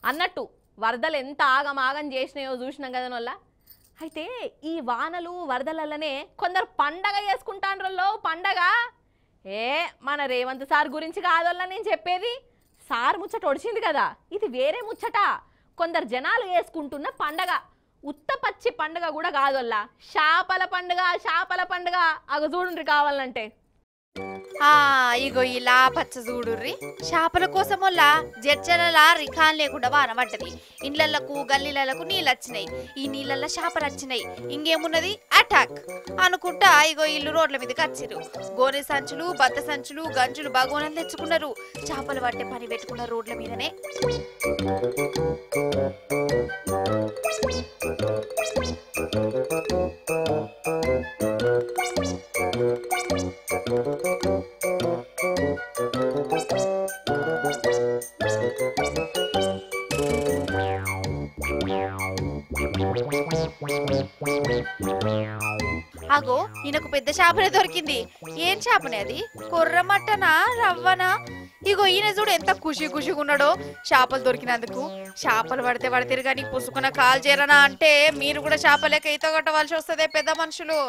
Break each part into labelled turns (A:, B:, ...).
A: అన్నట్టు వరదలు ఎంత ఆగమాగం చేసినాయో చూసినాం కదా వల్ల. అయితే ఈ వానలు వరదలల్లనే కొందరు పండగ చేసుకుంటాండ్రల్లో. పండగ మన రేవంత్ సార్ గురించి కాదోళ్ళ నేను చెప్పేది. సార్ ముచ్చట ఒడిచింది కదా, ఇది వేరే ముచ్చట. కొందరు జనాలు వేసుకుంటున్న పండగ ఉత్త పచ్చి పండుగ కూడా కాదోల్లా, చేపల పండుగ. చేపల పండుగ అగ చూడుండ్రి కావాలంటే.
B: ఇగో ఇలా పచ్చ చూడుర్రి, చేపల కోసమొల్లా జడ్చలలా రిఖాన్ లేకుండా వాన పడ్డది. ఇండ్లకు గల్లీలకు నీళ్ళు వచ్చినాయి. ఈ నీళ్ళల్లో చేపలు వచ్చినాయి. ఇంకేమున్నది అటాక్ అనుకుంటా ఇగో ఇల్లు రోడ్ల మీదకి వచ్చిర్రు. గోనె సంచులు, బత్త సంచులు, గంజులు బాగోనని తెచ్చుకున్నారు. చేపలు పట్టే పని పెట్టుకున్న రోడ్ల మీదనే. అగో ఈయనకు పెద్ద చేపనే దొరికింది. ఏం చేపనే అది? కొర్రమట్టనా రవ్వనా? ఇగో ఈయన చూడు ఎంత ఖుషి ఖుషిగా ఉన్నాడో చేపలు దొరికినందుకు. చేపలు పడితే కానీ పుసుకున్న కాలు చేరనా అంటే మీరు కూడా చేపలేక ఈత కొట్టవలసి వస్తుంది పెద్ద మనుషులు.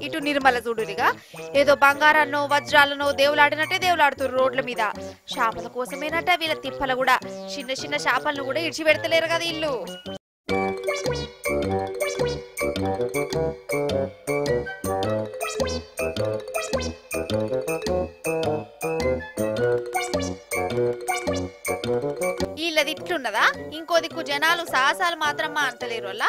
B: ఇటు నిర్మల చూడురిగా ఏదో బంగారాన్నో వజ్రాలనో దేవులాడినట్టే దేవులాడుతున్నారు రోడ్ల మీద. చేపల కోసమేనట వీళ్ళ తిప్పలు కూడా. చిన్న చిన్న చేపలను కూడా ఇడిచి పెడతలేరు కదా ఇల్లు. వీళ్ళది ఇట్లున్నదా? ఇంకో దిక్కు జనాలు సాహసాలు మాత్రం అంటలేరు వల్ల.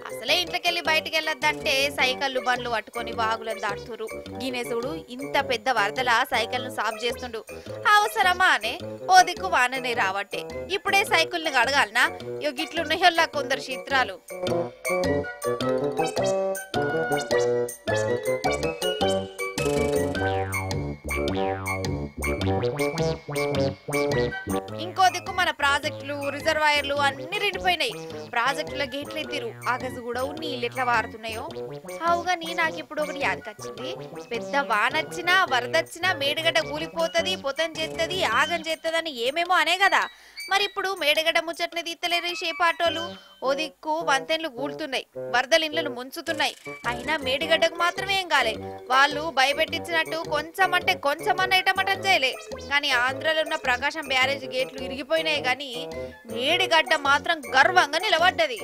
B: అసలే ఇంట్లోకెళ్ళి బయటికి వెళ్ళొద్దంటే సైకిళ్ళు బండ్లు పట్టుకొని వాగులను దాటుతురు. గినేసుడు ఇంత పెద్ద వరదల సైకిల్ను సాఫ్ చేస్తుండు. అవసరమా అనే ఓ దిక్కు వాననే రావట్టే ఇప్పుడే సైకిల్ని కడగాలనా? గిట్లున్నాయల్లా కొందరు చిత్రాలు. ఇంకో దిక్కు మన ప్రాజెక్టులు, రిజర్వాయర్లు అన్ని నిండిపోయినాయి. ప్రాజెక్టుల గేట్లు ఎత్తిరు. ఆగజు కూడా నీళ్ళు ఎట్లా వారుతున్నాయో. అవుగాని నాకు ఇప్పుడు ఒకటి యాదకొచ్చింది. పెద్ద వానొచ్చినా వరదొచ్చినా మేడిగడ్డ కూలిపోతుంది, పొతం చేస్తుంది, ఆగం చేస్తుంది అని ఏమేమో అనే కదా. మరి ఇప్పుడు మేడగడ్డ ముచ్చట్ని తీత్తలేరు ఈ షేపాటోలు. ఓ దిక్కు వంతెన్లు కూలుతున్నాయి, వరదలు ఇండ్లను ముంచుతున్నాయి. అయినా మేడిగడ్డకు మాత్రమే ఏం కాలే. వాళ్ళు భయపెట్టించినట్టు కొంచెం అంటే కొంచెమన్నా ఇటమటం చేయలే. కానీ ఆంధ్రలో ఉన్న ప్రకాశం బ్యారేజ్ గేట్లు ఇరిగిపోయినాయి. కానీ మేడిగడ్డ మాత్రం గర్వంగా నిలబడ్డది.